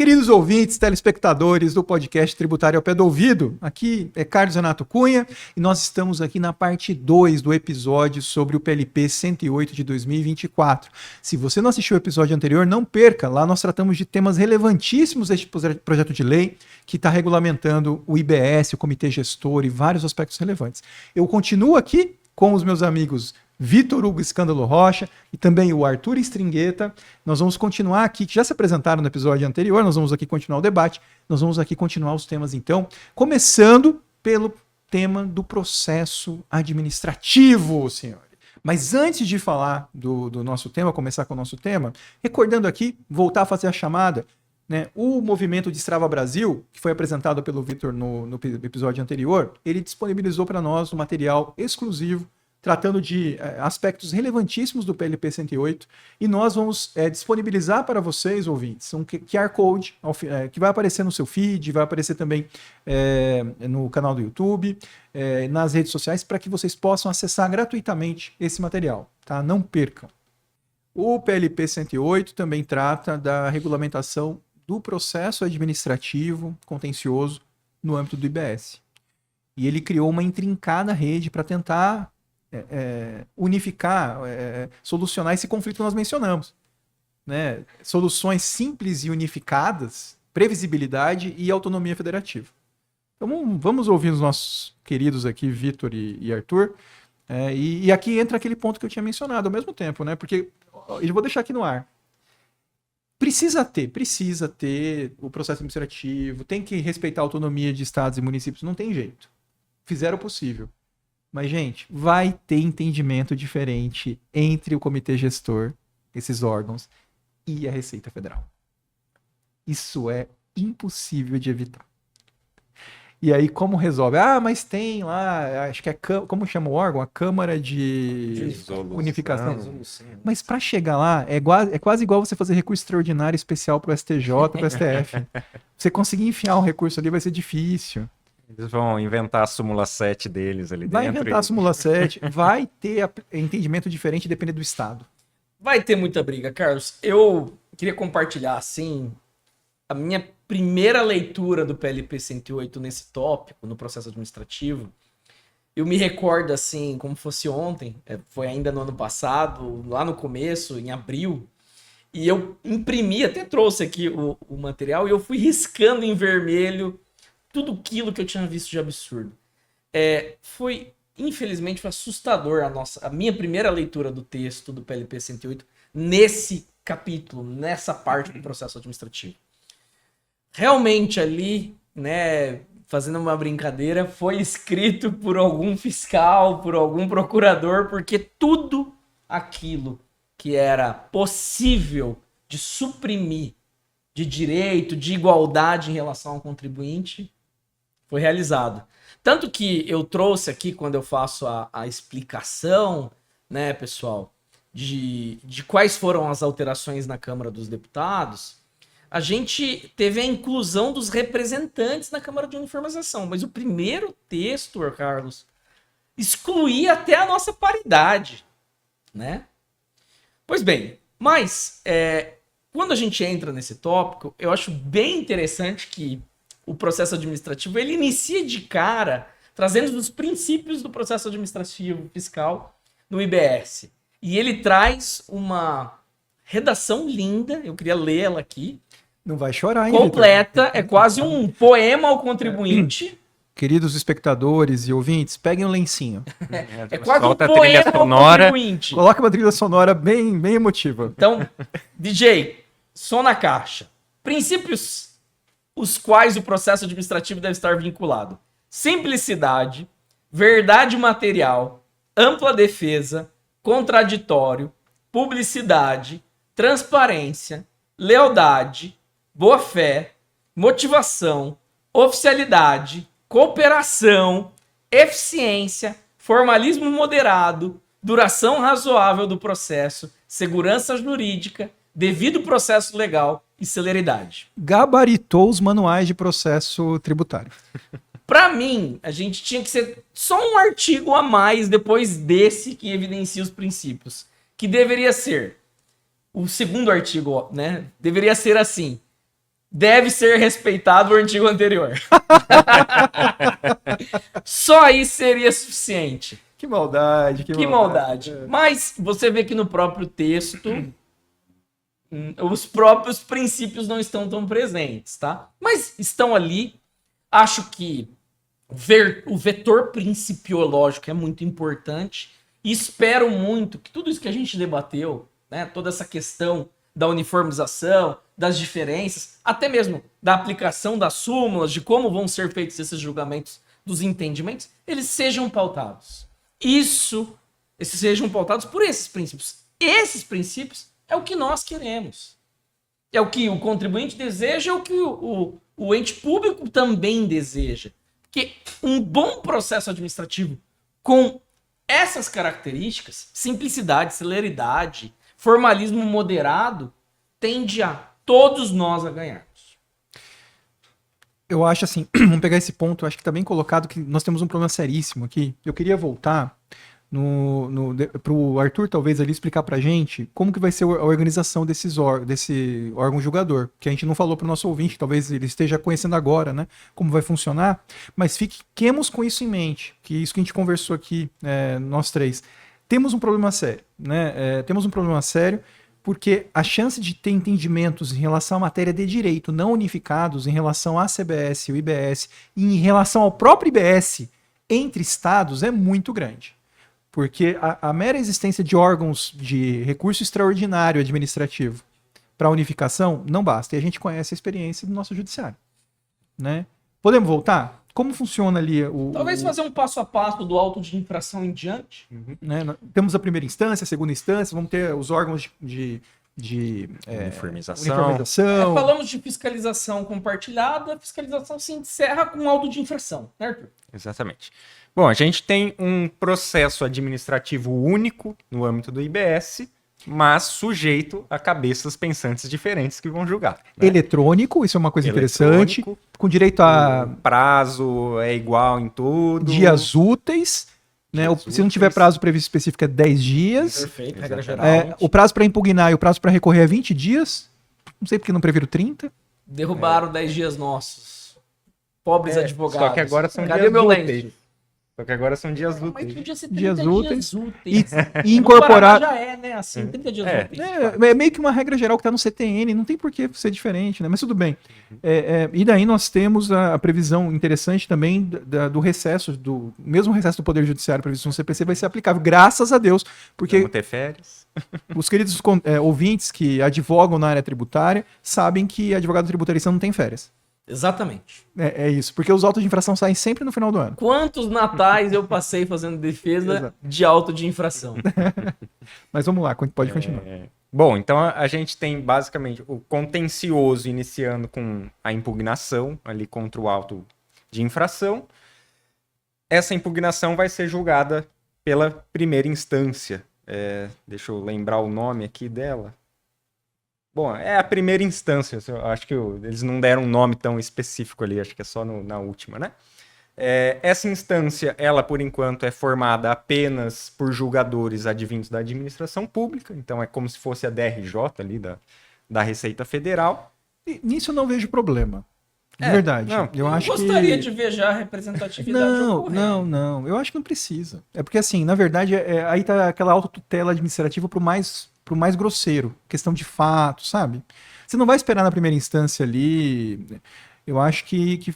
Queridos ouvintes, telespectadores do podcast Tributário ao Pé do Ouvido, aqui é Carlos Renato Cunha e nós estamos aqui na parte 2 do episódio sobre o PLP 108 de 2024. Se você não assistiu o episódio anterior, não perca, lá nós tratamos de temas relevantíssimos deste projeto de lei que está regulamentando o IBS, o Comitê Gestor e vários aspectos relevantes. Eu continuo aqui com os meus amigos Vitor Hugo Escândalo Rocha e também o Arthur Stringueta. Nós vamos continuar aqui, que já se apresentaram no episódio anterior, nós vamos aqui continuar o debate, nós vamos aqui continuar os temas então, começando pelo tema do processo administrativo, senhores. Mas antes de falar do nosso tema, começar com o nosso tema, recordando aqui, voltar a fazer a chamada, né? O movimento Destrava Brasil, que foi apresentado pelo Vitor no episódio anterior, ele disponibilizou para nós um material exclusivo tratando de aspectos relevantíssimos do PLP 108, e nós vamos disponibilizar para vocês, ouvintes, um QR Code que vai aparecer no seu feed, vai aparecer também no canal do YouTube, nas redes sociais, para que vocês possam acessar gratuitamente esse material, tá? Não percam. O PLP 108 também trata da regulamentação do processo administrativo contencioso no âmbito do IBS. E ele criou uma intrincada rede para tentar unificar, solucionar esse conflito que nós mencionamos, né? Soluções simples e unificadas, previsibilidade e autonomia federativa. Então vamos ouvir os nossos queridos aqui, Vitor e Arthur, e aqui entra aquele ponto que eu tinha mencionado ao mesmo tempo, né? Porque eu vou deixar aqui no ar. Precisa ter o processo administrativo, tem que respeitar a autonomia de estados e municípios, não tem jeito. Fizeram o possível. Mas, gente, vai ter entendimento diferente entre o comitê gestor, esses órgãos, e a Receita Federal. Isso é impossível de evitar. E aí, como resolve? Mas tem lá, acho que como chama o órgão? A Câmara de Unificação. Mas para chegar lá, é quase igual você fazer recurso extraordinário especial para o STJ, para o STF. Você conseguir enfiar um recurso ali vai ser difícil. Eles vão inventar a súmula 7 deles ali dentro. Vai inventar a súmula 7, vai ter entendimento diferente dependendo do estado. Vai ter muita briga, Carlos. Eu queria compartilhar, assim, a minha primeira leitura do PLP 108 nesse tópico, no processo administrativo. Eu me recordo, assim, como fosse ontem, foi ainda no ano passado, lá no começo, em abril, e eu imprimi, até trouxe aqui o material, e eu fui riscando em vermelho tudo aquilo que eu tinha visto de absurdo. Infelizmente, foi assustador a minha primeira leitura do texto do PLP 108 nesse capítulo, nessa parte do processo administrativo. Realmente ali, né, fazendo uma brincadeira, foi escrito por algum fiscal, por algum procurador, porque tudo aquilo que era possível de suprimir de direito, de igualdade em relação ao contribuinte, foi realizado. Tanto que eu trouxe aqui, quando eu faço a explicação, né, pessoal, de quais foram as alterações na Câmara dos Deputados, a gente teve a inclusão dos representantes na Câmara de Uniformização, mas o primeiro texto, Carlos, excluía até a nossa paridade, né? Pois bem, mas quando a gente entra nesse tópico, eu acho bem interessante que o processo administrativo, ele inicia de cara trazendo os princípios do processo administrativo fiscal no IBS. E ele traz uma redação linda, eu queria lê-la aqui. Não vai chorar, hein, completa, Vitor? É quase um poema ao contribuinte. Queridos espectadores e ouvintes, peguem um lencinho. É quase um poema ao contribuinte. Coloca uma trilha sonora bem emotiva. Então, DJ, som na caixa. Princípios os quais o processo administrativo deve estar vinculado: simplicidade, verdade material, ampla defesa, contraditório, publicidade, transparência, lealdade, boa-fé, motivação, oficialidade, cooperação, eficiência, formalismo moderado, duração razoável do processo, segurança jurídica, devido processo legal e celeridade. Gabaritou os manuais de processo tributário. Para mim, a gente tinha que ser só um artigo a mais depois desse que evidencia os princípios, que deveria ser o segundo artigo, né? Deveria ser assim: deve ser respeitado o artigo anterior. Só aí seria suficiente. Que maldade, Que maldade. Mas você vê que no próprio texto os próprios princípios não estão tão presentes, tá? Mas estão ali. Acho que o vetor principiológico é muito importante. E espero muito que tudo isso que a gente debateu, né, toda essa questão da uniformização, das diferenças, até mesmo da aplicação das súmulas, de como vão ser feitos esses julgamentos, dos entendimentos, eles sejam pautados. Esses sejam pautados por esses princípios. Esses princípios é o que nós queremos. É o que o contribuinte deseja, é o que o ente público também deseja. Porque um bom processo administrativo com essas características, simplicidade, celeridade, formalismo moderado, tende a todos nós a ganharmos. Eu acho assim, vamos pegar esse ponto, acho que está bem colocado, que nós temos um problema seríssimo aqui. Eu queria voltar para o Arthur, talvez, ali explicar para a gente como que vai ser a organização desse órgão julgador, que a gente não falou para o nosso ouvinte, talvez ele esteja conhecendo agora, né, como vai funcionar, mas fiquemos com isso em mente, que isso que a gente conversou aqui, nós três. Temos um problema sério, né? Temos um problema sério, porque a chance de ter entendimentos em relação à matéria de direito não unificados, em relação à CBS, o IBS, e em relação ao próprio IBS, entre estados, é muito grande. Porque a mera existência de órgãos de recurso extraordinário administrativo para unificação não basta. E a gente conhece a experiência do nosso judiciário, né? Podemos voltar? Como funciona ali Talvez fazer um passo a passo do auto de infração em diante. Né? Temos a primeira instância, a segunda instância, vamos ter os órgãos de uniformização. Falamos de fiscalização compartilhada, a fiscalização se encerra com auto de infração, né, Arthur? Exatamente. Bom, a gente tem um processo administrativo único no âmbito do IBS, mas sujeito a cabeças pensantes diferentes que vão julgar. Né? Eletrônico, isso é uma coisa interessante, com direito a... O prazo é igual em tudo. Dias úteis, né? Se não tiver prazo previsto específico é 10 dias. Perfeito, regra geral. O prazo para impugnar e o prazo para recorrer é 20 dias. Não sei porque não previram 30. Derrubaram 10 dias nossos. Pobres advogados. Só que agora são Cadê dias meu úteis. lenço? Só que agora são dias Mas úteis. podia ser 30 Dias úteis. E No incorporar... Paraná já é, né? Assim, 30 dias úteis. É meio que uma regra geral que está no CTN, não tem por que ser diferente, né? Mas tudo bem. E daí nós temos a previsão interessante também do recesso, do mesmo recesso do Poder Judiciário previsto no CPC vai ser aplicável, graças a Deus, porque Vamos ter férias. os queridos ouvintes que advogam na área tributária sabem que advogado tributarista não tem férias. Exatamente. É isso, porque os autos de infração saem sempre no final do ano. Quantos natais eu passei fazendo defesa de auto de infração? Mas vamos lá, pode continuar. Bom, então a gente tem basicamente o contencioso iniciando com a impugnação ali contra o auto de infração. Essa impugnação vai ser julgada pela primeira instância. Deixa eu lembrar o nome aqui dela. Bom, é a primeira instância. Eu acho que eles não deram um nome tão específico ali, acho que é só na última, né? Essa instância, ela por enquanto é formada apenas por julgadores advindos da administração pública, então é como se fosse a DRJ ali da Receita Federal. E nisso eu não vejo problema. De verdade. Não, eu acho gostaria que... de ver já a representatividade ocorrendo. Não. Eu acho que não precisa. É porque, assim, na verdade, aí tá aquela autotutela administrativa pro mais grosseiro. Questão de fato, sabe? Você não vai esperar na primeira instância ali. Eu acho que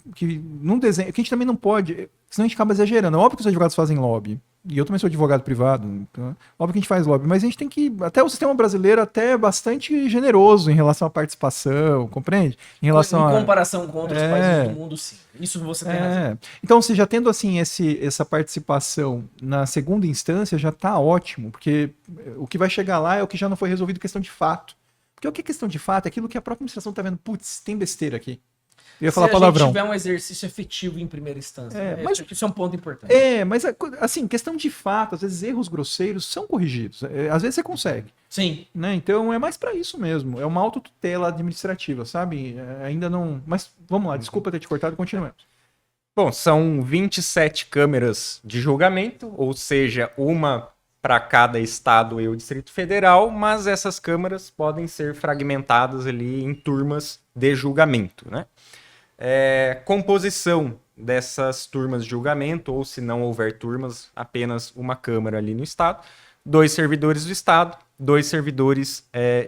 num desenho... Que a gente também não pode... Senão a gente acaba exagerando. É óbvio que os advogados fazem lobby. E eu também sou advogado privado. Então, óbvio que a gente faz lobby. Mas a gente tem que... Até o sistema brasileiro é bastante generoso em relação à participação, compreende? Em comparação com outros países do mundo, sim. Isso você tem razão. Então, você já tendo assim essa participação na segunda instância, já está ótimo. Porque o que vai chegar lá é o que já não foi resolvido questão de fato. Porque o que é questão de fato é aquilo que a própria administração está vendo. Putz, tem besteira aqui. Eu ia falar palavrão. Se a gente tiver um exercício efetivo em primeira instância. Mas isso é um ponto importante. Mas assim, questão de fato, às vezes erros grosseiros são corrigidos. Às vezes você consegue. Sim. Né? Então é mais para isso mesmo. É uma autotutela administrativa, sabe? Ainda não... Mas vamos lá, desculpa ter te cortado, continuemos. Bom, são 27 câmeras de julgamento, ou seja, uma para cada estado e o Distrito Federal, mas essas câmaras podem ser fragmentadas ali em turmas de julgamento, né? Composição dessas turmas de julgamento, ou se não houver turmas, apenas uma câmara ali no estado, 2 servidores do estado, 2 servidores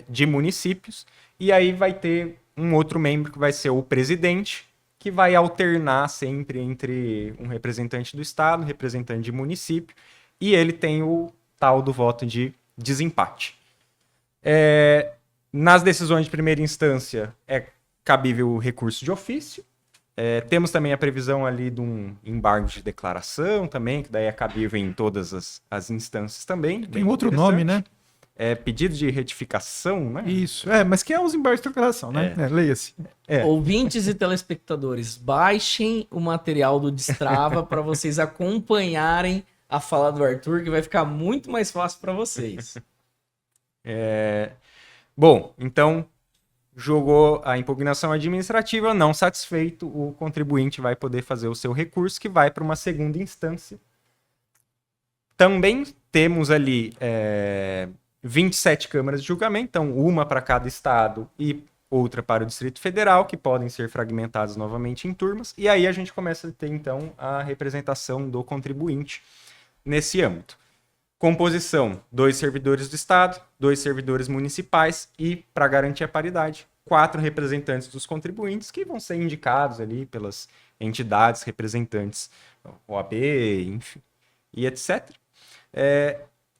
de municípios, e aí vai ter um outro membro que vai ser o presidente, que vai alternar sempre entre um representante do estado, um representante de município, e ele tem o tal do voto de desempate. Nas decisões de primeira instância é cabível o recurso de ofício. Temos também a previsão ali de um embargo de declaração também, que daí é cabível em todas as instâncias também. Tem outro nome, né? Pedido de retificação, né? Isso, mas que é os embargos de declaração, né? Leia-se. Ouvintes e telespectadores, baixem o material do Destrava para vocês acompanharem a fala do Arthur, que vai ficar muito mais fácil para vocês. Bom, então, jogou a impugnação administrativa, não satisfeito, o contribuinte vai poder fazer o seu recurso, que vai para uma segunda instância. Também temos ali 27 câmaras de julgamento, então uma para cada estado e outra para o Distrito Federal, que podem ser fragmentadas novamente em turmas, e aí a gente começa a ter, então, a representação do contribuinte nesse âmbito. Composição, 2 servidores do estado, 2 servidores municipais e, para garantir a paridade, 4 representantes dos contribuintes que vão ser indicados ali pelas entidades representantes, OAB, enfim, e etc.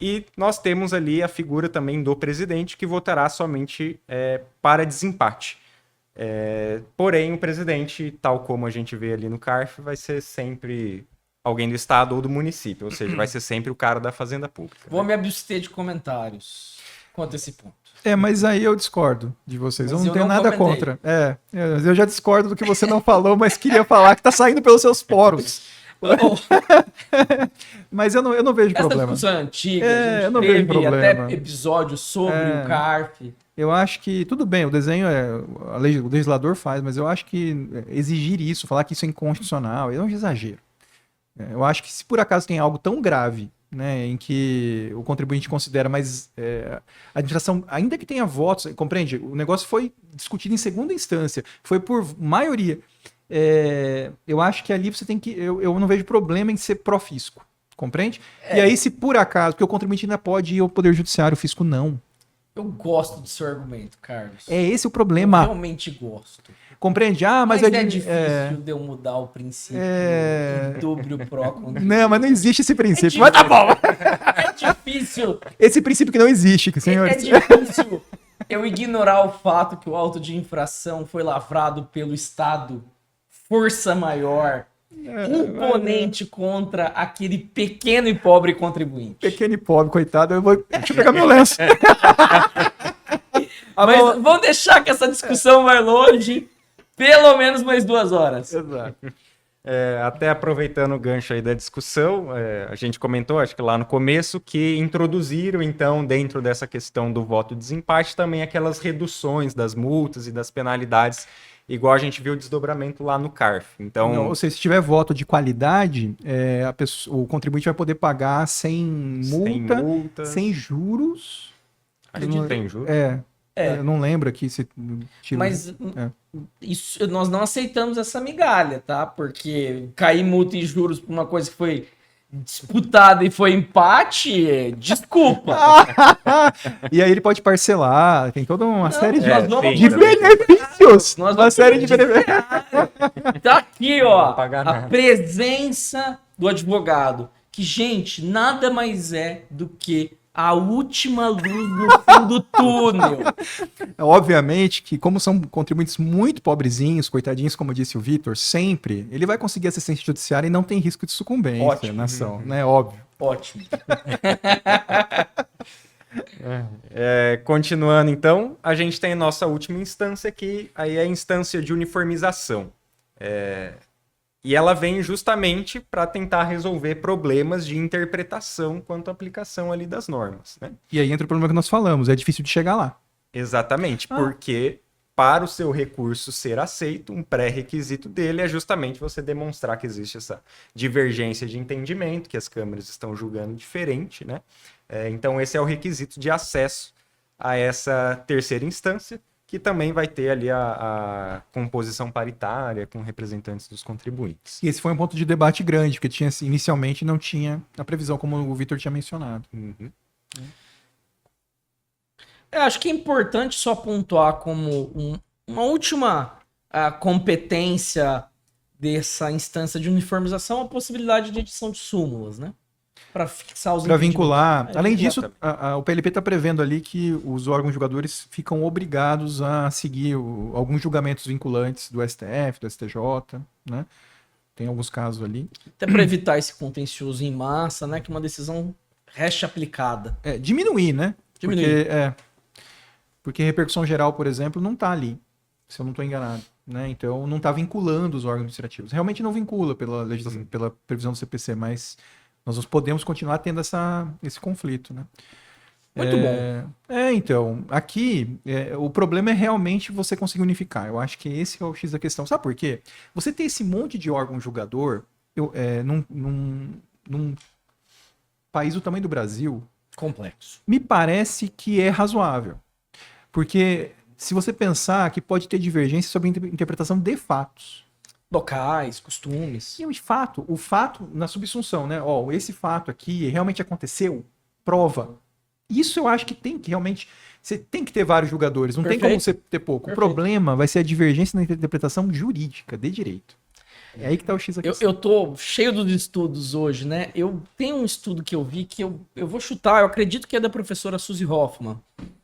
E nós temos ali a figura também do presidente, que votará somente para desempate. Porém, o presidente, tal como a gente vê ali no CARF, vai ser sempre alguém do estado ou do município, ou seja, vai ser sempre o cara da Fazenda Pública. Vou me abster de comentários quanto a esse ponto. Mas aí eu discordo de vocês. Mas eu não tenho não nada comentei. contra. Eu já discordo do que você não falou, mas queria falar que tá saindo pelos seus poros. Mas eu não vejo Essa problema. discussão é antiga, a eu não gente vejo teve problema. até episódios sobre o CARF. Eu acho que, tudo bem, o desenho o legislador faz, mas eu acho que exigir isso, falar que isso é inconstitucional, é um exagero. Eu acho que se por acaso tem algo tão grave, né, em que o contribuinte considera, mas a administração, ainda que tenha votos, compreende? O negócio foi discutido em segunda instância, foi por maioria. Eu acho que ali você tem que... Eu não vejo problema em ser pró-fisco, compreende? E aí, se por acaso, porque o contribuinte ainda pode ir ao Poder Judiciário, o fisco não. Eu gosto do seu argumento, Carlos. É esse o Eu problema. realmente gosto. Compreende? Mas é difícil de eu mudar o princípio em dúbio pró contra. Não, mas não existe esse princípio. difícil. Mas tá bom. É difícil. Esse princípio que não existe, É senhores. difícil eu ignorar o fato que o auto de infração foi lavrado pelo Estado, força maior, imponente contra aquele pequeno e pobre contribuinte. Pequeno e pobre, coitado. Deixa eu pegar meu lenço. Mas vamos deixar que essa discussão vai longe, pelo menos mais 2 horas. Exato. Até aproveitando o gancho aí da discussão, a gente comentou, acho que lá no começo, que introduziram, então, dentro dessa questão do voto de desempate, também aquelas reduções das multas e das penalidades, igual a gente viu o desdobramento lá no CARF. Então, Não, ou seja, se tiver voto de qualidade, o contribuinte vai poder pagar sem multa, sem juros. Acho que tem juros. Eu não lembro aqui se tira. Mas isso, nós não aceitamos essa migalha, tá? Porque cair multa e juros por uma coisa que foi disputada e foi empate, desculpa. E aí ele pode parcelar, tem toda uma série de sim, benefícios. Nós Uma vamos série de benefícios. Tá aqui, ó, Não pagar a nada. presença do advogado. Que, gente, nada mais é do que a última luz no fim do túnel. Obviamente que, como são contribuintes muito pobrezinhos, coitadinhos, como disse o Vitor, sempre, ele vai conseguir assistência judiciária e não tem risco de sucumbência Ótimo. na ação, né? Óbvio. Ótimo. Continuando, então, a gente tem a nossa última instância, que aí é a instância de uniformização. E ela vem justamente para tentar resolver problemas de interpretação quanto à aplicação ali das normas, né? E aí entra o problema que nós falamos, é difícil de chegar lá. Exatamente, porque para o seu recurso ser aceito, um pré-requisito dele é justamente você demonstrar que existe essa divergência de entendimento, que as câmeras estão julgando diferente, né? Então esse é o requisito de acesso a essa terceira instância, que também vai ter ali a composição paritária com representantes dos contribuintes. E esse foi um ponto de debate grande, porque inicialmente não tinha a previsão, como o Vitor tinha mencionado. Uhum. Acho que é importante só pontuar como uma última competência dessa instância de uniformização a possibilidade de edição de súmulas, né? Para fixar os Para vincular. entendimentos. Além disso, o PLP está prevendo ali que os órgãos julgadores ficam obrigados a seguir alguns julgamentos vinculantes do STF, do STJ, né? Tem alguns casos ali. Até para evitar esse contencioso em massa, né? Que uma decisão reste aplicada. Diminuir, né? Diminuir. Porque repercussão geral, por exemplo, não está ali, se eu não estou enganado. Né? Então, não está vinculando os órgãos administrativos. Realmente não vincula pela legislação, pela previsão do CPC, mas nós podemos continuar tendo esse conflito. Né? Muito bom. Então, aqui, o problema é realmente você conseguir unificar. Eu acho que esse é o X da questão. Sabe por quê? Você tem esse monte de órgão julgador num país do tamanho do Brasil, complexo. Me parece que é razoável. Porque se você pensar que pode ter divergência sobre interpretação de fatos. Locais, costumes. E o fato na subsunção, né? Esse fato aqui realmente aconteceu, prova. Isso eu acho que tem que realmente... Você tem que ter vários julgadores, não tem como você ter pouco. Perfeito. O problema vai ser a divergência na interpretação jurídica, de direito. É aí que tá o X aqui. Eu tô cheio dos estudos hoje, né? Eu tenho um estudo que eu vi que eu vou chutar, eu acredito que é da professora Suzy Hoffman.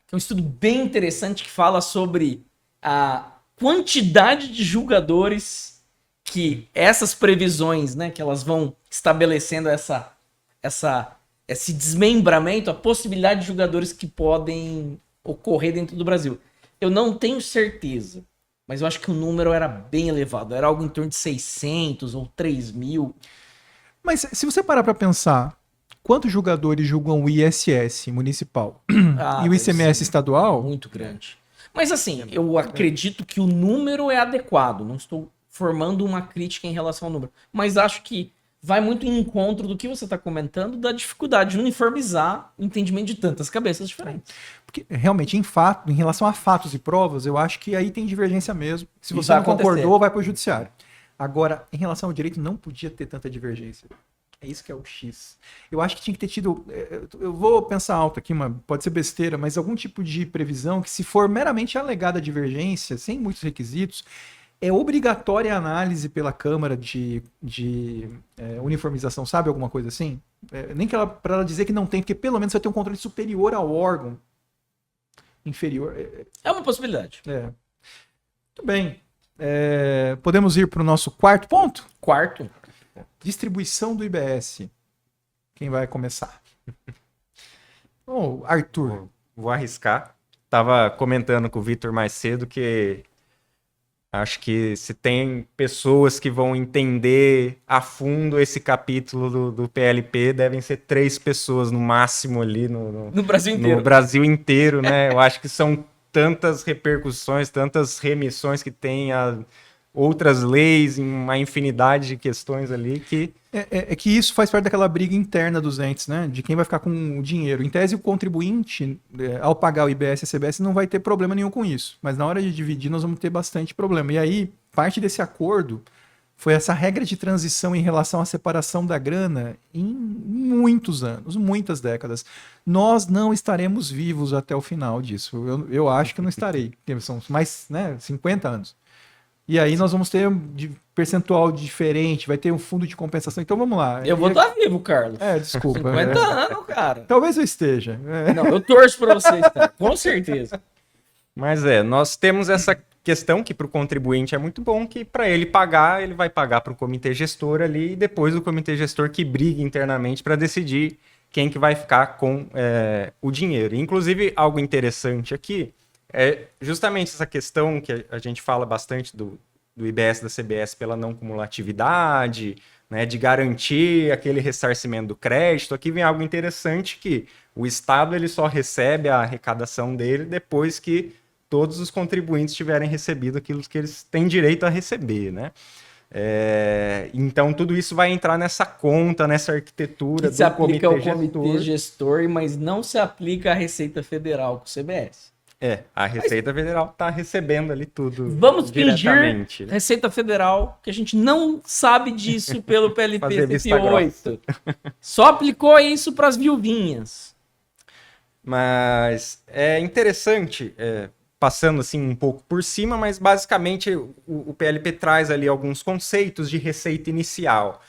Que é um estudo bem interessante que fala sobre a quantidade de julgadores que essas previsões, né? Que elas vão estabelecendo esse desmembramento, a possibilidade de julgadores que podem ocorrer dentro do Brasil. Eu não tenho certeza. Mas eu acho que o número era bem elevado. Era algo em torno de 600 ou 3.000. Mas se você parar para pensar, quantos julgadores julgam o ISS municipal e o ICMS estadual? Muito grande. Mas assim, eu acredito que o número é adequado. Não estou formando uma crítica em relação ao número. Mas acho que vai muito em encontro do que você está comentando, da dificuldade de uniformizar o entendimento de tantas cabeças diferentes. Porque realmente, em relação a fatos e provas, eu acho que aí tem divergência mesmo. Se você vai não concordou, acontecer. vai para o judiciário. Agora, em relação ao direito, não podia ter tanta divergência. É isso que é o X. Eu acho que tinha que ter tido... Eu vou pensar alto aqui, pode ser besteira, mas algum tipo de previsão que, se for meramente alegada a divergência, sem muitos requisitos, é obrigatória a análise pela Câmara de uniformização, sabe? Alguma coisa assim? Nem que para ela dizer que não tem, porque pelo menos você tem um controle superior ao órgão. Inferior. É uma possibilidade. Muito bem. Podemos ir para o nosso quarto ponto? Quarto. Distribuição do IBS. Quem vai começar? Arthur. Vou arriscar. Tava comentando com o Vitor mais cedo que acho que se tem pessoas que vão entender a fundo esse capítulo do PLP, devem ser 3 pessoas no máximo ali no Brasil inteiro. No Brasil inteiro, né? Eu acho que são tantas repercussões, tantas remissões que tem a outras leis, uma infinidade de questões ali que... É que isso faz parte daquela briga interna dos entes, né? De quem vai ficar com o dinheiro. Em tese, o contribuinte, ao pagar o IBS e a CBS, não vai ter problema nenhum com isso. Mas na hora de dividir, nós vamos ter bastante problema. E aí, parte desse acordo foi essa regra de transição em relação à separação da grana em muitos anos, muitas décadas. Nós não estaremos vivos até o final disso. Eu acho que não estarei. São mais 50 anos. E aí nós vamos ter um percentual diferente, vai ter um fundo de compensação. Então vamos lá. Eu vou estar vivo, Carlos. Desculpa. 50 anos, cara. Talvez eu esteja. Não, eu torço para você estar, com certeza. Mas nós temos essa questão que para o contribuinte é muito bom, que para ele pagar, ele vai pagar para o comitê gestor ali, e depois o comitê gestor que briga internamente para decidir quem que vai ficar com o dinheiro. Inclusive, algo interessante aqui é justamente essa questão que a gente fala bastante do IBS da CBS pela não cumulatividade, né, de garantir aquele ressarcimento do crédito. Aqui vem algo interessante que o Estado ele só recebe a arrecadação dele depois que todos os contribuintes tiverem recebido aquilo que eles têm direito a receber, né? Então tudo isso vai entrar nessa conta, nessa arquitetura Que se aplica ao gestor. comitê gestor, mas não se aplica à Receita Federal com o CBS. A Receita Federal está recebendo ali tudo Vamos diretamente. fingir Né? Receita Federal, que a gente não sabe disso pelo PLP Fazer vista 108. Só aplicou isso para as viuvinhas. Mas é interessante, passando assim um pouco por cima, mas basicamente o PLP traz ali alguns conceitos de receita inicial.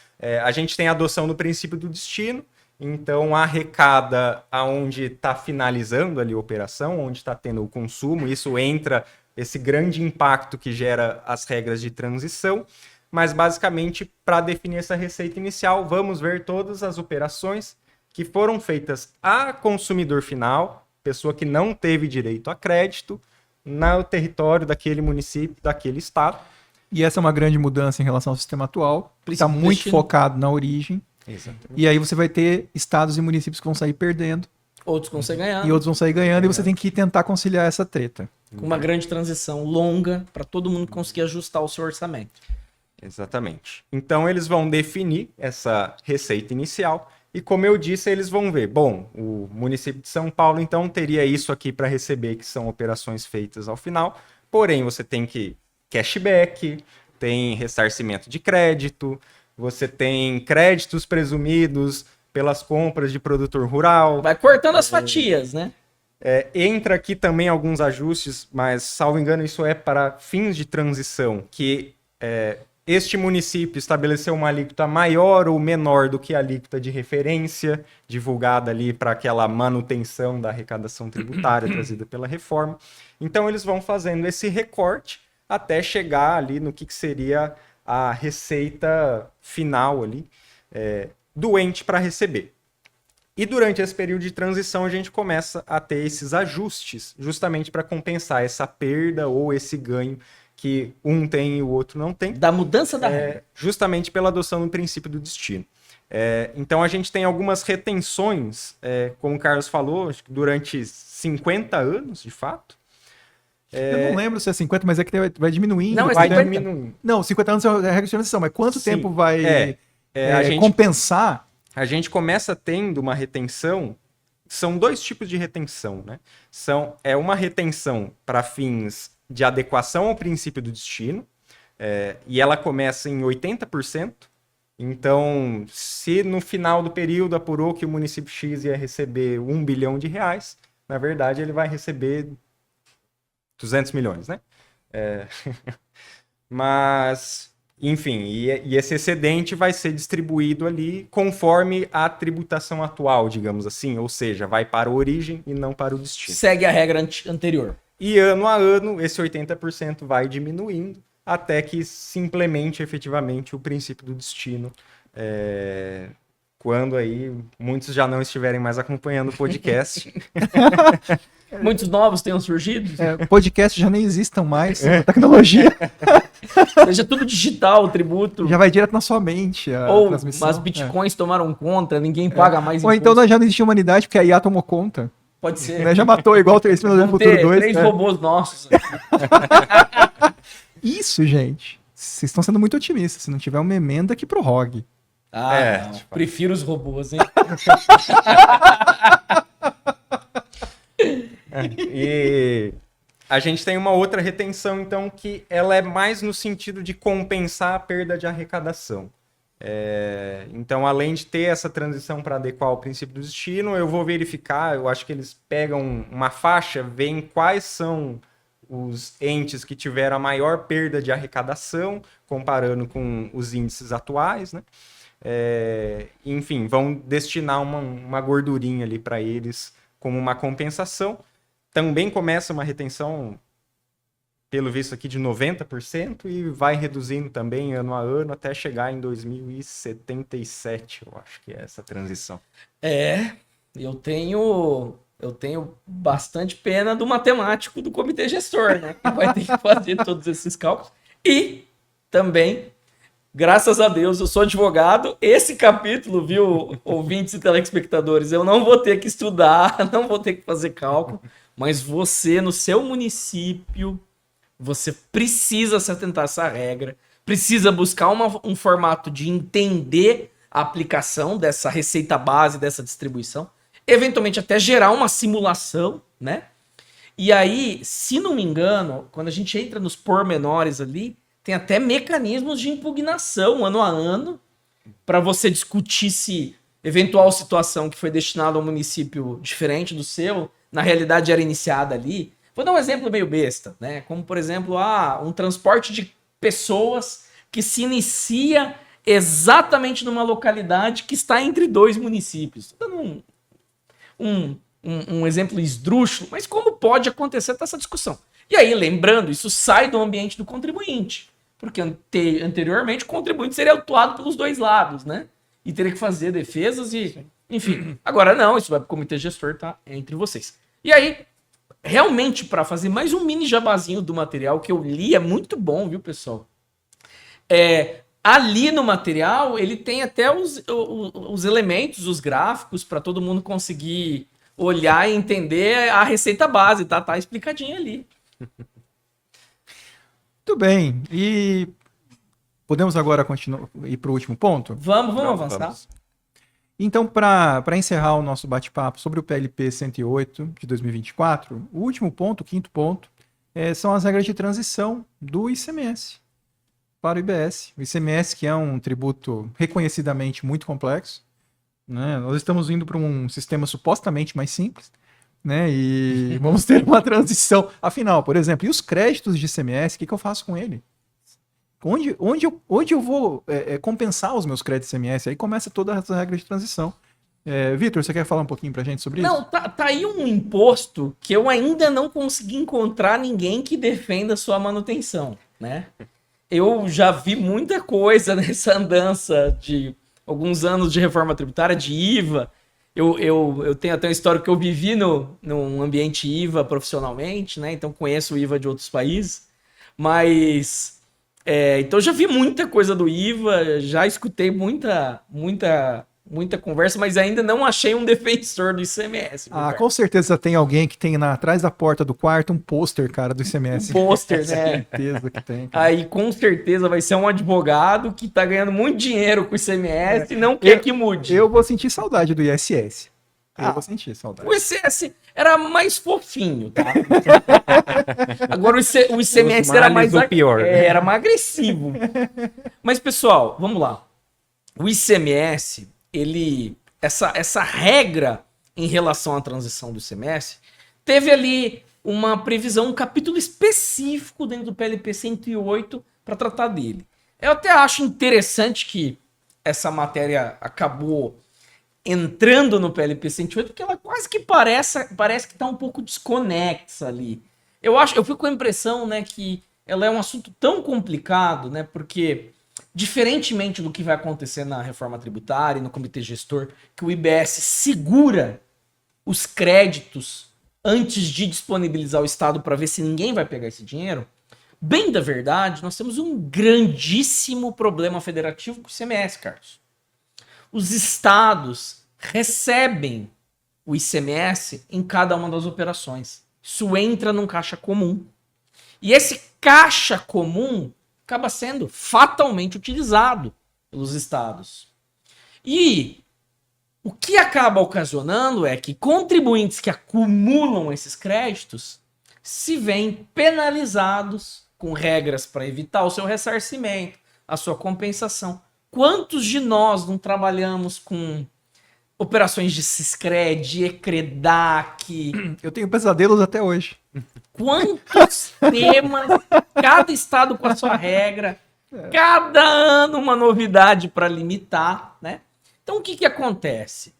A gente tem a adoção do princípio do destino, então arrecada aonde está finalizando ali a operação, onde está tendo o consumo, isso entra esse grande impacto que gera as regras de transição, mas basicamente para definir essa receita inicial, vamos ver todas as operações que foram feitas a consumidor final, pessoa que não teve direito a crédito, no território daquele município, daquele estado. E essa é uma grande mudança em relação ao sistema atual, que está muito focado na origem. Exatamente. E aí você vai ter estados e municípios que vão sair perdendo. Outros vão sair ganhando. E outros vão sair ganhando, e você tem que tentar conciliar essa treta. Com uma grande transição longa, para todo mundo conseguir ajustar o seu orçamento. Exatamente. Então eles vão definir essa receita inicial e, como eu disse, eles vão ver. Bom, o município de São Paulo, então, teria isso aqui para receber, que são operações feitas ao final. Porém, você tem cashback, tem ressarcimento de crédito, você tem créditos presumidos pelas compras de produtor rural. Vai cortando as fatias, né? Entra aqui também alguns ajustes, mas, salvo engano, isso é para fins de transição, que este município estabeleceu uma alíquota maior ou menor do que a alíquota de referência, divulgada ali para aquela manutenção da arrecadação tributária trazida pela reforma. Então, eles vão fazendo esse recorte até chegar ali no que seria a receita final ali, do ente para receber. E durante esse período de transição, a gente começa a ter esses ajustes, justamente para compensar essa perda ou esse ganho que um tem e o outro não tem. Da mudança da regra. Justamente pela adoção do princípio do destino. Então a gente tem algumas retenções, como o Carlos falou, acho que durante 50 anos, de fato. Eu não lembro se é 50, mas é que vai diminuindo. Não, Vai 50. diminuindo. Não, 50 anos é a regra de transição, mas quanto Sim. tempo vai A gente, compensar? a gente começa tendo uma retenção, são dois tipos de retenção, né? Uma retenção para fins de adequação ao princípio do destino, e ela começa em 80%. Então, se no final do período apurou que o município X ia receber R$1 bilhão, na verdade ele vai receber 200 milhões, né? Mas, enfim, e esse excedente vai ser distribuído ali conforme a tributação atual, digamos assim, ou seja, vai para a origem e não para o destino. Segue a regra anterior. E ano a ano, esse 80% vai diminuindo até que se implemente efetivamente o princípio do destino. Quando aí muitos já não estiverem mais acompanhando o podcast. Muitos novos tenham surgido. Podcast já nem existam mais, a tecnologia Seja tudo digital, o tributo. já vai direto na sua mente a Ou transmissão. as bitcoins tomaram conta, ninguém paga mais Ou então nós já não existia humanidade porque a IA tomou conta. Pode ser. Né? Já matou igual o 3 Minutos do Vamos Futuro ter 2. 3 robôs nossos. Isso, gente. Vocês estão sendo muito otimistas. Se não tiver uma emenda aqui pro ROG. Não. Prefiro os robôs, hein? E a gente tem uma outra retenção, então, que ela é mais no sentido de compensar a perda de arrecadação. Então, além de ter essa transição para adequar ao princípio do destino, eu vou verificar, eu acho que eles pegam uma faixa, veem quais são os entes que tiveram a maior perda de arrecadação, comparando com os índices atuais, né? Enfim, vão destinar uma gordurinha ali para eles como uma compensação. Também começa uma retenção, pelo visto aqui, de 90% e vai reduzindo também ano a ano até chegar em 2077, eu acho que é essa transição. Eu tenho bastante pena do matemático do comitê gestor, né? Que vai ter que fazer todos esses cálculos. E também, graças a Deus, eu sou advogado. Esse capítulo, viu, ouvintes e telespectadores, eu não vou ter que estudar, não vou ter que fazer cálculo. Mas você, no seu município, você precisa se atentar a essa regra, precisa buscar um formato de entender a aplicação dessa receita base, dessa distribuição, eventualmente até gerar uma simulação, né? E aí, se não me engano, quando a gente entra nos pormenores ali, tem até mecanismos de impugnação ano a ano para você discutir se eventual situação que foi destinada a um município diferente do seu, na realidade era iniciada ali. Vou dar um exemplo meio besta, né? Como, por exemplo, um transporte de pessoas que se inicia exatamente numa localidade que está entre 2 municípios. Estou dando um exemplo esdrúxulo, mas como pode acontecer essa discussão? E aí, lembrando, isso sai do ambiente do contribuinte, porque anteriormente o contribuinte seria atuado pelos 2 lados, né? E teria que fazer defesas e... Enfim, agora não, isso vai para o comitê gestor, tá? É entre vocês. E aí, realmente, para fazer mais um mini jabazinho do material que eu li, é muito bom, viu, pessoal? Ali no material, ele tem até os elementos, os gráficos, para todo mundo conseguir olhar e entender a receita base, tá? Tá explicadinho ali. Muito bem. E podemos agora ir para o último ponto? Vamos avançar. Então, para encerrar o nosso bate-papo sobre o PLP 108 de 2024, o último ponto, o 5º ponto, são as regras de transição do ICMS para o IBS. O ICMS, que é um tributo reconhecidamente muito complexo, né? Nós estamos indo para um sistema supostamente mais simples, né? E vamos ter uma transição. Afinal, por exemplo, e os créditos de ICMS, o que eu faço com ele? Onde eu vou compensar os meus créditos ICMS? Aí começa toda essa regra de transição. Vitor, você quer falar um pouquinho pra gente sobre isso? Não, tá aí um imposto que eu ainda não consegui encontrar ninguém que defenda sua manutenção, né? Eu já vi muita coisa nessa andança de alguns anos de reforma tributária, de IVA. Eu tenho até uma história que eu vivi num ambiente IVA profissionalmente, né? Então conheço o IVA de outros países. Mas... então eu já vi muita coisa do IVA, já escutei muita conversa, mas ainda não achei um defensor do ICMS. Com certeza tem alguém que tem atrás da porta do quarto um pôster, cara, do ICMS. Um pôster, né? certeza que tem. Cara. Aí com certeza vai ser um advogado que tá ganhando muito dinheiro com o ICMS e não quer que mude. Eu vou sentir saudade do ISS. Eu vou sentir saudade. O ICS era mais fofinho, tá? Agora o ICMS era mais pior. Era mais agressivo. Mas, pessoal, vamos lá. O ICMS, essa regra em relação à transição do ICMS, teve ali uma previsão, um capítulo específico dentro do PLP 108 para tratar dele. Eu até acho interessante que essa matéria acabou entrando no PLP 108, porque ela quase que parece que está um pouco desconexa ali. Eu fico com a impressão, né, que ela é um assunto tão complicado, né, porque diferentemente do que vai acontecer na reforma tributária e no comitê gestor, que o IBS segura os créditos antes de disponibilizar o Estado para ver se ninguém vai pegar esse dinheiro, bem da verdade, nós temos um grandíssimo problema federativo com o ICMS, Carlos. Os estados recebem o ICMS em cada uma das operações. Isso entra num caixa comum. E esse caixa comum acaba sendo fatalmente utilizado pelos estados. E o que acaba ocasionando é que contribuintes que acumulam esses créditos se veem penalizados com regras para evitar o seu ressarcimento, a sua compensação. Quantos de nós não trabalhamos com operações de Siscred, de ECREDAC? Eu tenho pesadelos até hoje. Quantos temas, cada estado com a sua regra, cada ano uma novidade para limitar, né? Então o que acontece?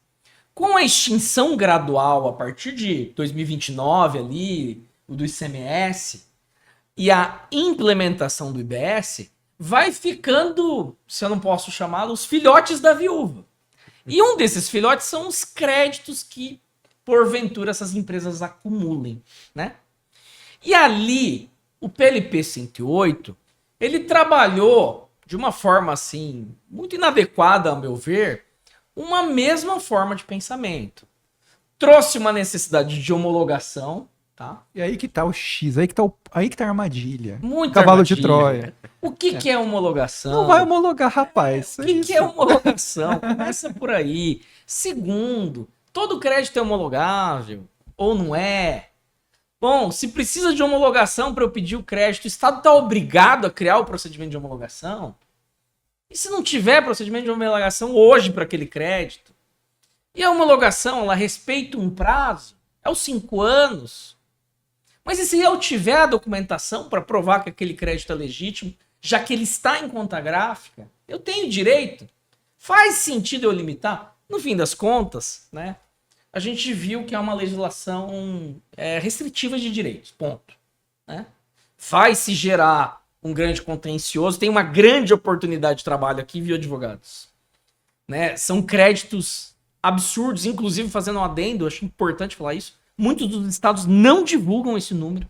Com a extinção gradual a partir de 2029 ali, o do ICMS, e a implementação do IBS, vai ficando, se eu não posso chamá-los, filhotes da viúva. E um desses filhotes são os créditos que, porventura, essas empresas acumulem, né? E ali, o PLP 108, ele trabalhou de uma forma, assim, muito inadequada, ao meu ver, uma mesma forma de pensamento. Trouxe uma necessidade de homologação, tá? E aí que tá o X, aí que tá a armadilha. Muito Cavalo de armadilha. Troia. O que é homologação? Não vai homologar, rapaz. O que é homologação? Começa por aí. Segundo, todo crédito é homologável ou não é? Bom, se precisa de homologação para eu pedir o crédito, o Estado está obrigado a criar o procedimento de homologação? E se não tiver procedimento de homologação hoje para aquele crédito? E a homologação, ela respeita um prazo? É os 5 anos? Mas e se eu tiver a documentação para provar que aquele crédito é legítimo, já que ele está em conta gráfica, eu tenho direito? Faz sentido eu limitar? No fim das contas, né, a gente viu que é uma legislação restritiva de direitos, ponto. Né? Faz se gerar um grande contencioso, tem uma grande oportunidade de trabalho aqui, viu, advogados? Né? São créditos absurdos, inclusive fazendo um adendo, acho importante falar isso, muitos dos estados não divulgam esse número.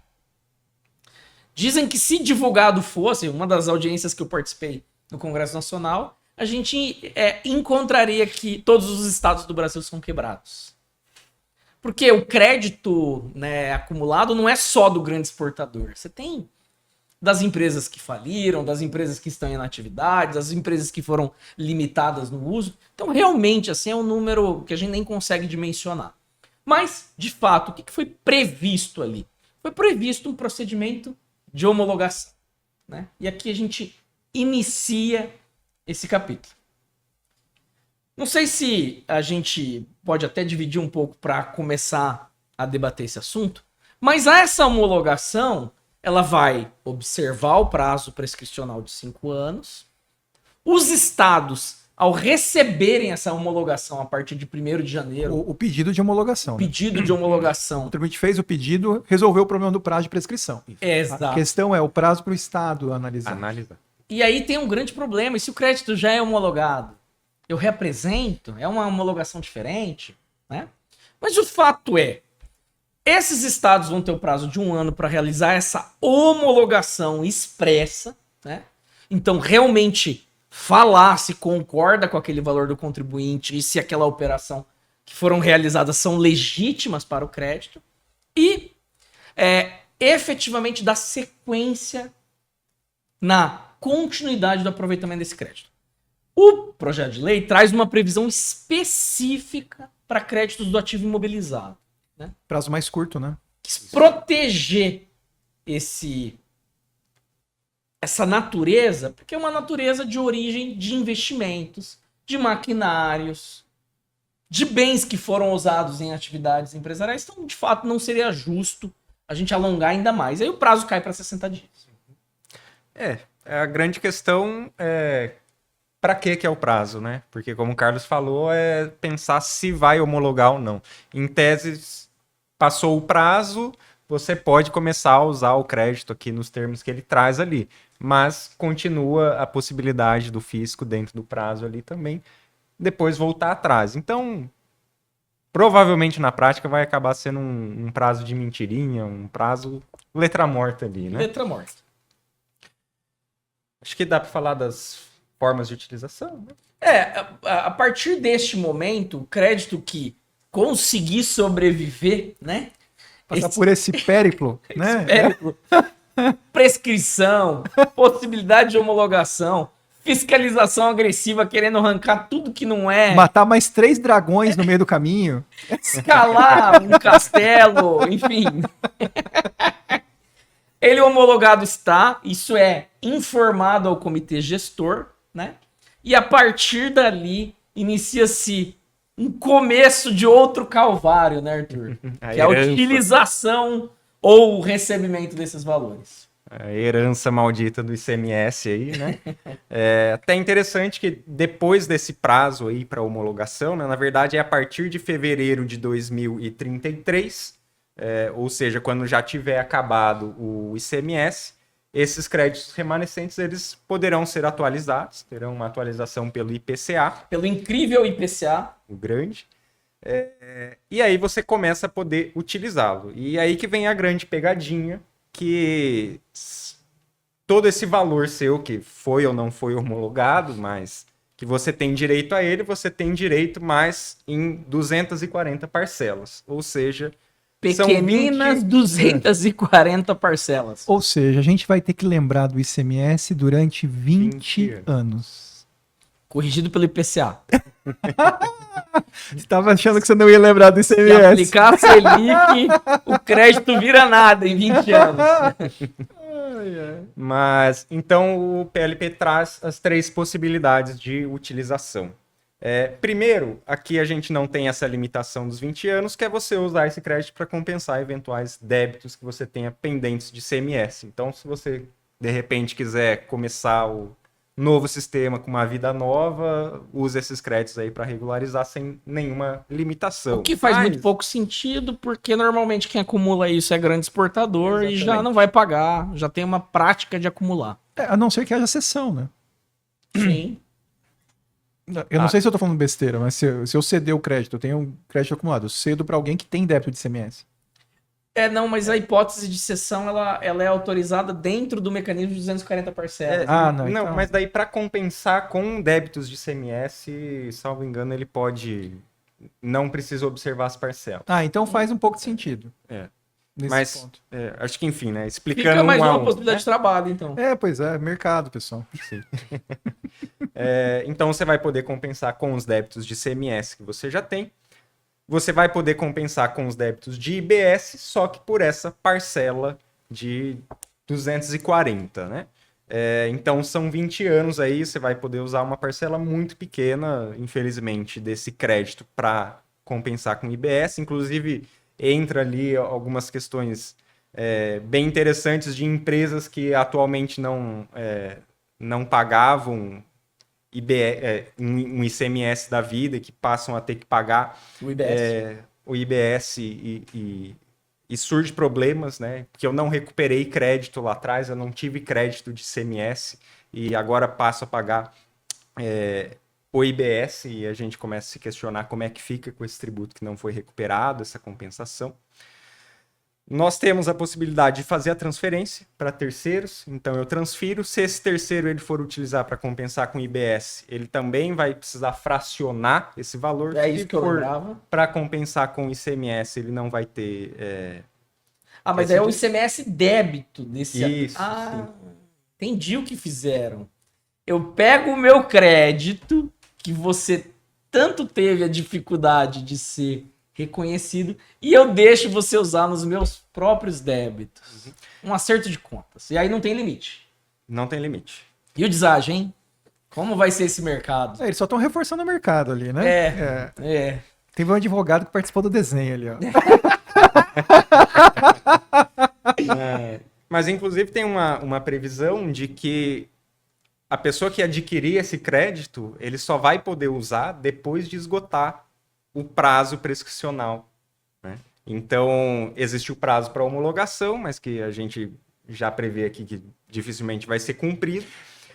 Dizem que se divulgado fosse, uma das audiências que eu participei no Congresso Nacional, a gente encontraria que todos os estados do Brasil são quebrados. Porque o crédito, né, acumulado não é só do grande exportador. Você tem das empresas que faliram, das empresas que estão em inatividade, das empresas que foram limitadas no uso. Então, realmente, assim, é um número que a gente nem consegue dimensionar. Mas, de fato, o que foi previsto ali? Foi previsto um procedimento de homologação. Né? E aqui a gente inicia esse capítulo. Não sei se a gente pode até dividir um pouco para começar a debater esse assunto, mas essa homologação, ela vai observar o prazo prescricional de 5 anos. Os estados, ao receberem essa homologação a partir de 1º de janeiro... O pedido de homologação. Pedido de homologação. O contribuinte fez o pedido, resolveu o problema do prazo de prescrição. Exato. A questão é o prazo para o estado analisar. E aí tem um grande problema. E se o crédito já é homologado? Eu reapresento? É uma homologação diferente? Né? Mas o fato é, esses estados vão ter o prazo de 1 ano para realizar essa homologação expressa. Né? Então, realmente, falar se concorda com aquele valor do contribuinte e se aquela operação que foram realizadas são legítimas para o crédito. E efetivamente dar sequência na continuidade do aproveitamento desse crédito. O projeto de lei traz uma previsão específica para créditos do ativo imobilizado. Né? Prazo mais curto, né? Quis proteger essa natureza, porque é uma natureza de origem de investimentos, de maquinários, de bens que foram usados em atividades empresariais. Então, de fato, não seria justo a gente alongar ainda mais. Aí o prazo cai para 60 dias. A grande questão é para que é o prazo, né? Porque, como o Carlos falou, é pensar se vai homologar ou não. Em tese, passou o prazo, você pode começar a usar o crédito aqui nos termos que ele traz ali. Mas continua a possibilidade do fisco dentro do prazo ali também, depois voltar atrás. Então, provavelmente na prática vai acabar sendo um prazo de mentirinha, um prazo letra morta ali, né? Letra morta. Acho que dá para falar das formas de utilização. Né? A partir deste momento, o crédito que conseguir sobreviver, né? Passar por esse périplo, né? Périplo, prescrição, possibilidade de homologação, fiscalização agressiva querendo arrancar tudo que não é. Matar mais 3 dragões no meio do caminho. Escalar um castelo, enfim. Ele homologado está, isso é informado ao comitê gestor, né? E a partir dali inicia-se um começo de outro calvário, né, Arthur? Que é a utilização ou o recebimento desses valores. A herança maldita do ICMS aí, né? Até interessante que depois desse prazo aí para homologação, né, na verdade é a partir de fevereiro de 2033, ou seja, quando já tiver acabado o ICMS, esses créditos remanescentes eles poderão ser atualizados, terão uma atualização pelo IPCA. Pelo incrível IPCA. O grande. E aí você começa a poder utilizá-lo. E aí que vem a grande pegadinha, que todo esse valor seu, que foi ou não foi homologado, mas que você tem direito a ele, você tem direito mais em 240 parcelas. Ou seja, Pequeninas 20. 240 parcelas. Ou seja, a gente vai ter que lembrar do ICMS durante 20 anos. Corrigido pelo IPCA. Você estava achando que você não ia lembrar do Se ICMS. aplicar a Selic, o crédito vira nada em 20 anos. Mas, então, o PLP traz as 3 possibilidades de utilização. Primeiro, aqui a gente não tem essa limitação dos 20 anos, que é você usar esse crédito para compensar eventuais débitos que você tenha pendentes de ICMS. Então, se você, de repente, quiser começar o novo sistema com uma vida nova, use esses créditos aí para regularizar sem nenhuma limitação. O que faz Mas- muito pouco sentido, porque normalmente quem acumula isso é grande exportador e já Exatamente. não vai pagar, já tem uma prática de acumular. A não ser que haja sessão, né? Sim. Eu não sei se eu tô falando besteira, mas se eu ceder o crédito, eu tenho um crédito acumulado, eu cedo para alguém que tem débito de ICMS. Não, mas a hipótese de cessão, ela é autorizada dentro do mecanismo de 240 parcelas. não, Não, então- mas daí para compensar com débitos de ICMS, salvo engano, ele pode... Não precisa observar as parcelas. Então faz um pouco de sentido. É. Nesse Mas, ponto. acho que, enfim, né? Explicando Fica mais um a uma um, possibilidade né? de trabalho, então. Pois é, mercado, pessoal. Então, você vai poder compensar com os débitos de ICMS que você já tem. Você vai poder compensar com os débitos de IBS, só que por essa parcela de 240, né? Então, são 20 anos aí, você vai poder usar uma parcela muito pequena, infelizmente, desse crédito para compensar com IBS. Inclusive, entra ali algumas questões bem interessantes de empresas que atualmente não pagavam um ICMS da vida, que passam a ter que pagar O IBS. o IBS e surge problemas, né? Porque eu não recuperei crédito lá atrás, eu não tive crédito de ICMS e agora passo a pagar o IBS e a gente começa a se questionar como é que fica com esse tributo que não foi recuperado, essa compensação. Nós temos a possibilidade de fazer a transferência para terceiros, então eu transfiro. Se esse terceiro ele for utilizar para compensar com IBS, ele também vai precisar fracionar esse valor. É isso Se que eu for lembrava. para compensar com ICMS, ele não vai ter... Mas esse é o de- ICMS débito desse... Isso, Entendi o que fizeram. Eu pego o meu crédito, que você tanto teve a dificuldade de ser reconhecido, e eu deixo você usar nos meus próprios débitos. Um acerto de contas. E aí não tem limite. Não tem limite. E o deságio, hein? Como vai ser esse mercado? Eles só estão reforçando o mercado ali, né? Teve um advogado que participou do desenho ali, ó. Mas, inclusive, tem uma previsão de que a pessoa que adquirir esse crédito, ele só vai poder usar depois de esgotar o prazo prescricional, né? Então, existe o prazo para homologação, mas que a gente já prevê aqui que dificilmente vai ser cumprido.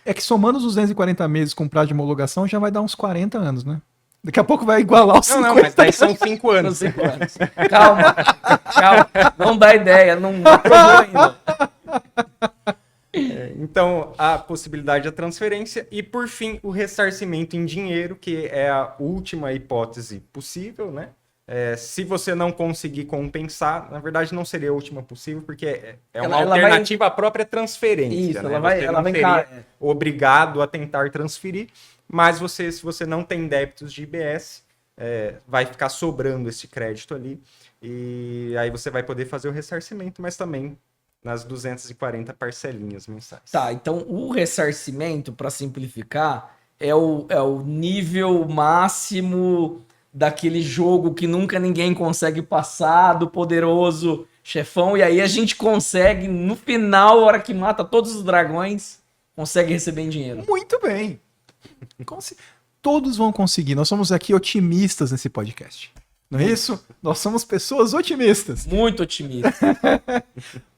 É que somando os 240 meses com prazo de homologação, já vai dar uns 40 anos, né? Daqui a pouco vai igualar os 50. Não, mas daí são 5 Não anos. sei quantos. Calma. Não dá ideia. Não provou ainda. Então, a possibilidade da transferência e, por fim, o ressarcimento em dinheiro, que é a última hipótese possível, né? Se você não conseguir compensar, na verdade não seria a última possível, porque é uma Ela alternativa à própria transferência. Isso, né? ela vai Você não vai seria obrigado a tentar transferir, mas se você não tem débitos de IBS, vai ficar sobrando esse crédito ali, e aí você vai poder fazer o ressarcimento, mas também nas 240 parcelinhas mensais. Tá, então o ressarcimento, para simplificar, é o nível máximo daquele jogo que nunca ninguém consegue passar, do poderoso chefão, e aí a gente consegue, no final, a hora que mata todos os dragões, consegue receber em dinheiro. Muito bem. Todos vão conseguir. Nós somos aqui otimistas nesse podcast. Não é isso? Nós somos pessoas otimistas. Muito otimista.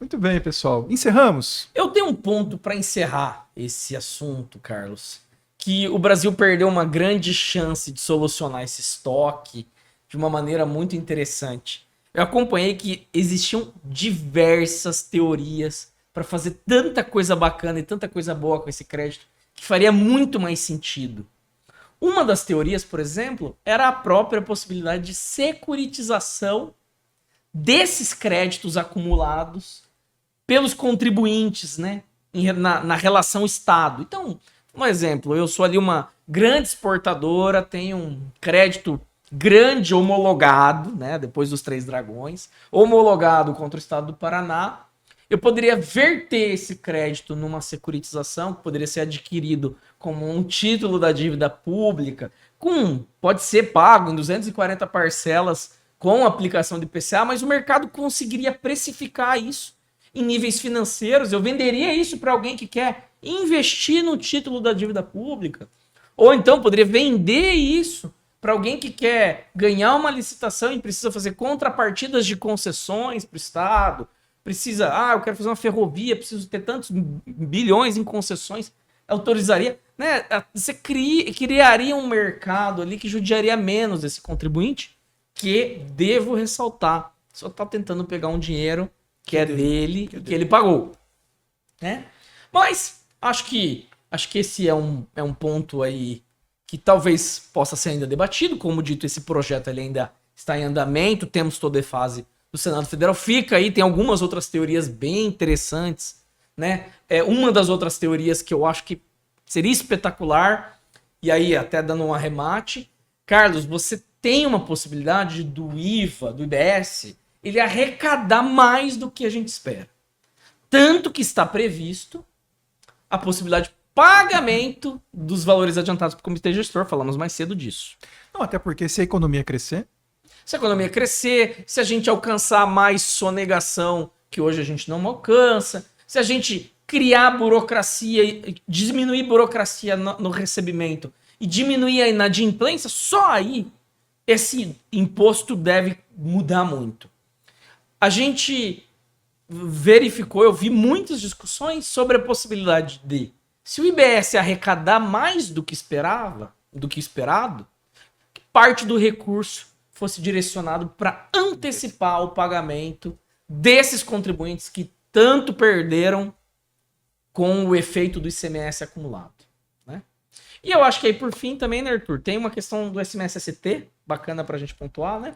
Muito bem, pessoal. Encerramos? Eu tenho um ponto para encerrar esse assunto, Carlos, que o Brasil perdeu uma grande chance de solucionar esse estoque de uma maneira muito interessante. Eu acompanhei que existiam diversas teorias para fazer tanta coisa bacana e tanta coisa boa com esse crédito que faria muito mais sentido. Uma das teorias, por exemplo, era a própria possibilidade de securitização desses créditos acumulados pelos contribuintes, né? Na relação Estado. Então, um exemplo, eu sou ali uma grande exportadora, tenho um crédito grande homologado, né? Depois dos 3 dragões, homologado contra o Estado do Paraná. Eu poderia verter esse crédito numa securitização, que poderia ser adquirido como um título da dívida pública, pode ser pago em 240 parcelas com aplicação de IPCA, mas o mercado conseguiria precificar isso em níveis financeiros. Eu venderia isso para alguém que quer investir no título da dívida pública. Ou então poderia vender isso para alguém que quer ganhar uma licitação e precisa fazer contrapartidas de concessões para o Estado. Precisa, eu quero fazer uma ferrovia, preciso ter tantos bilhões em concessões, autorizaria, né? Você criaria um mercado ali que judiaria menos desse contribuinte, que, devo ressaltar, só está tentando pegar um dinheiro que é dele, que ele pagou, né? Mas acho que esse é um ponto aí que talvez possa ser ainda debatido. Como dito, esse projeto ele ainda está em andamento, temos toda a fase do Senado Federal, fica aí, tem algumas outras teorias bem interessantes, né? Uma das outras teorias que eu acho que seria espetacular, e aí até dando um arremate, Carlos, você tem uma possibilidade do IVA, do IBS, ele arrecadar mais do que a gente espera. Tanto que está previsto a possibilidade de pagamento dos valores adiantados para o comitê gestor, falamos mais cedo disso. Não, até porque se a economia crescer, se a economia crescer, se a gente alcançar mais sonegação, que hoje a gente não alcança, se a gente criar burocracia, diminuir burocracia no recebimento e diminuir a inadimplência, só aí esse imposto deve mudar muito. A gente verificou, eu vi muitas discussões sobre a possibilidade de, se o IBS arrecadar mais do que esperado, que parte do recurso fosse direcionado para antecipar o pagamento desses contribuintes que tanto perderam com o efeito do ICMS acumulado, né? E eu acho que aí, por fim, também, né, Arthur, tem uma questão do SMS-ST, bacana pra gente pontuar, né?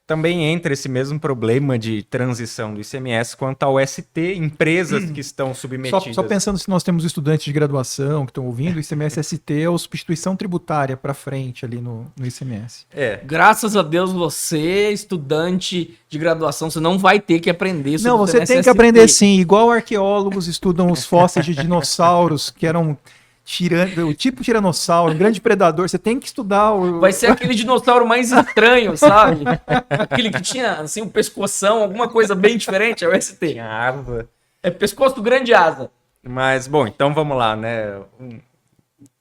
Também entra esse mesmo problema de transição do ICMS quanto ao ST, empresas que estão submetidas. Só pensando se nós temos estudantes de graduação que estão ouvindo, o ICMS-ST é a substituição tributária para frente ali no ICMS. Graças a Deus você, estudante de graduação, você não vai ter que aprender sobre Não, você tem que aprender sim, igual arqueólogos estudam os fósseis de dinossauros que eram o tipo tiranossauro, um grande predador, você tem que estudar Vai ser aquele dinossauro mais estranho, sabe? Aquele que tinha, assim, um pescoção, alguma coisa bem diferente, é o ST. Tinha asa. É pescoço do grande asa. Mas, bom, então vamos lá, né?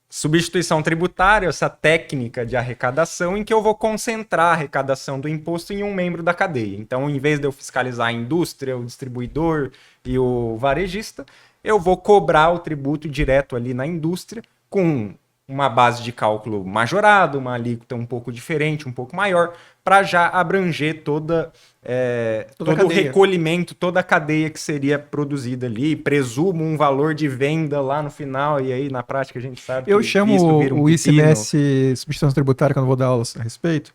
Substituição tributária, essa técnica de arrecadação em que eu vou concentrar a arrecadação do imposto em um membro da cadeia. Então, em vez de eu fiscalizar a indústria, o distribuidor e o varejista, eu vou cobrar o tributo direto ali na indústria com uma base de cálculo majorada, uma alíquota um pouco diferente, um pouco maior, para já abranger todo o recolhimento, toda a cadeia que seria produzida ali. Presumo um valor de venda lá no final, e aí na prática a gente sabe que eu chamo o ICMS, substituição tributária, que eu não vou dar aulas a respeito.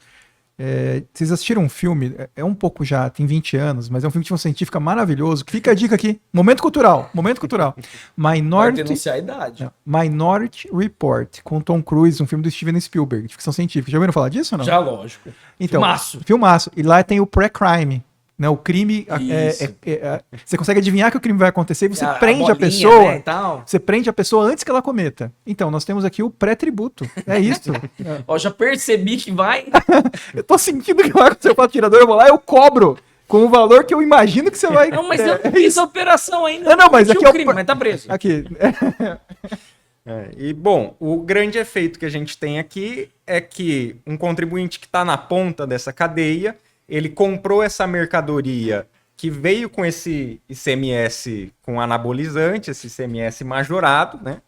Vocês assistiram um filme, é um pouco já, tem 20 anos, mas é um filme de ficção científica maravilhoso, que fica a dica aqui, momento cultural. Vai denunciar a idade. Minority Report, com Tom Cruise, um filme do Steven Spielberg, de ficção científica. Já ouviram falar disso ou não? Já, lógico. Então, filmaço. E lá tem o pré-crime. Né, o crime, você consegue adivinhar que o crime vai acontecer e você prende a pessoa, né, você prende a pessoa antes que ela cometa. Então, nós temos aqui o pré-tributo, é isso. Ó, já percebi que vai... Eu tô sentindo que vai acontecer com o tirador, eu vou lá e eu cobro com o valor que eu imagino que você vai... Não, mas eu não fiz a operação ainda. Não, mas aqui é o crime, mas tá preso. Aqui. E, bom, o grande efeito que a gente tem aqui é que um contribuinte que está na ponta dessa cadeia, ele comprou essa mercadoria que veio com esse ICMS com anabolizante, esse ICMS majorado, né?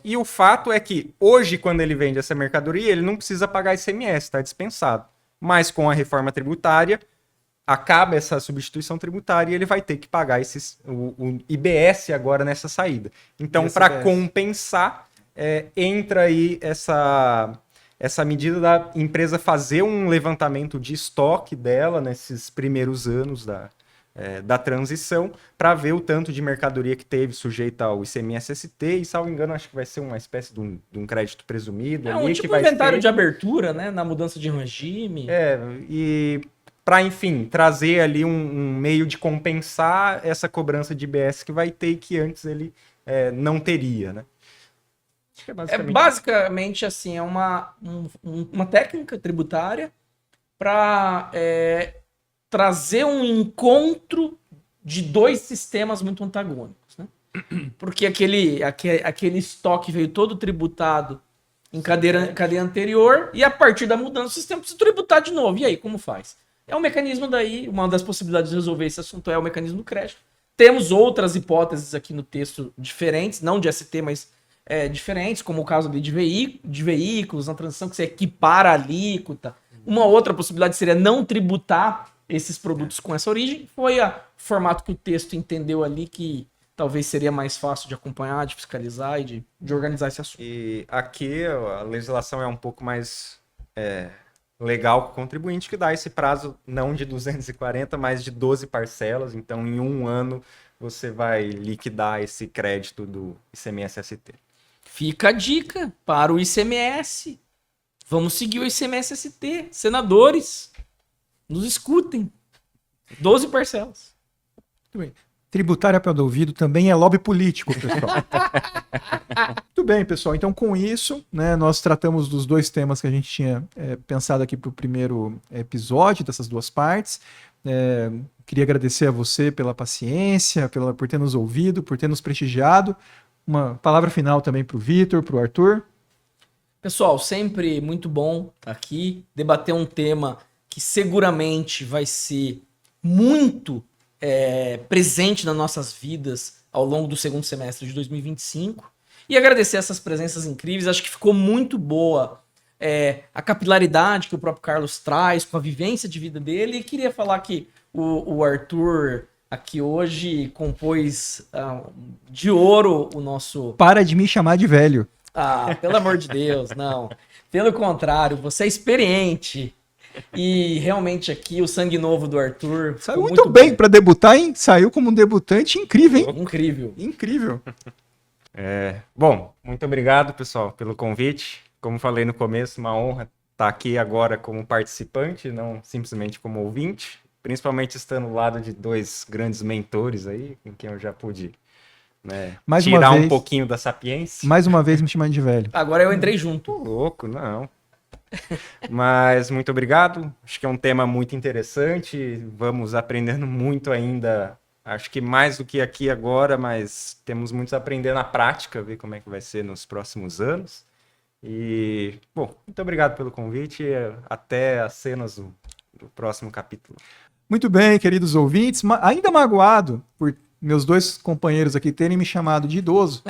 E o fato é que hoje, quando ele vende essa mercadoria, ele não precisa pagar ICMS, está dispensado. Mas com a reforma tributária, acaba essa substituição tributária e ele vai ter que pagar o IBS agora nessa saída. Então, para compensar, entra aí essa essa medida da empresa fazer um levantamento de estoque dela nesses primeiros anos da transição, para ver o tanto de mercadoria que teve sujeita ao ICMS-ST, e, salvo engano, acho que vai ser uma espécie de um crédito presumido. É ali, um que tipo vai inventário ser... de abertura, né? Na mudança de regime. E para, enfim, trazer ali um meio de compensar essa cobrança de IBS que vai ter e que antes ele não teria, né? Acho que Basicamente assim, é uma técnica tributária para trazer um encontro de dois sistemas muito antagônicos, né? Porque aquele estoque veio todo tributado em cadeia anterior, e a partir da mudança o sistema precisa tributar de novo. E aí, como faz? É um mecanismo daí, uma das possibilidades de resolver esse assunto é o mecanismo do crédito. Temos outras hipóteses aqui no texto diferentes, não de ST, mas diferentes, como o caso ali de veículos, na transição que você equipara a alíquota. Uma outra possibilidade seria não tributar esses produtos com essa origem. Foi o formato que o texto entendeu ali, que talvez seria mais fácil de acompanhar, de fiscalizar e de organizar esse assunto. E aqui a legislação é um pouco mais legal com o contribuinte, que dá esse prazo não de 240, mas de 12 parcelas. Então, em um ano, você vai liquidar esse crédito do ICMS-ST. Fica a dica para o ICMS. Vamos seguir o ICMS-ST. Senadores, nos escutem. 12 parcelas. Muito bem. Tributário a pé do ouvido também é lobby político, pessoal. Muito bem, pessoal. Então, com isso, né, nós tratamos dos dois temas que a gente tinha pensado aqui para o primeiro episódio, dessas duas partes. Queria agradecer a você pela paciência, por ter nos ouvido, por ter nos prestigiado. Uma palavra final também para o Vitor, para o Arthur. Pessoal, sempre muito bom estar aqui, debater um tema que seguramente vai ser muito presente nas nossas vidas ao longo do segundo semestre de 2025. E agradecer essas presenças incríveis. Acho que ficou muito boa a capilaridade que o próprio Carlos traz, com a vivência de vida dele. E queria falar que o Arthur aqui hoje compôs de ouro o nosso... Para de me chamar de velho. Ah, pelo amor de Deus, não. Pelo contrário, você é experiente. E realmente aqui o sangue novo do Arthur... Saiu muito bem para debutar, hein? Saiu como um debutante incrível, hein? Incrível. Incrível. Bom, muito obrigado, pessoal, pelo convite. Como falei no começo, uma honra estar aqui agora como participante, não simplesmente como ouvinte. Principalmente estando ao lado de dois grandes mentores aí, com quem eu já pude tirar um pouquinho da sapiência. Mais uma vez me chamando de velho. Agora eu entrei junto. Louco, não. Mas muito obrigado. Acho que é um tema muito interessante. Vamos aprendendo muito ainda. Acho que mais do que aqui agora, mas temos muito a aprender na prática, ver como é que vai ser nos próximos anos. E, bom, muito obrigado pelo convite e até as cenas do próximo capítulo. Muito bem, queridos ouvintes. Ainda magoado por meus dois companheiros aqui terem me chamado de idoso,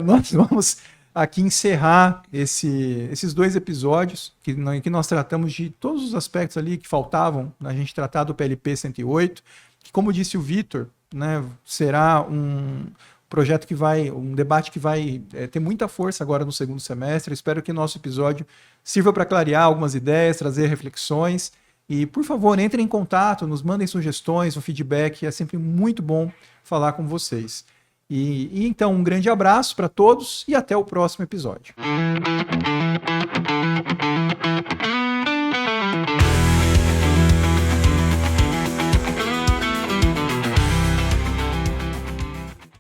nós vamos aqui encerrar esses dois episódios que nós tratamos de todos os aspectos ali que faltavam a gente tratar do PLP 108, que, como disse o Vitor, né, será um projeto um debate que vai ter muita força agora no segundo semestre. Eu espero que nosso episódio sirva para clarear algumas ideias, trazer reflexões. E, por favor, entrem em contato, nos mandem sugestões, um feedback. É sempre muito bom falar com vocês. Então, um grande abraço para todos e até o próximo episódio.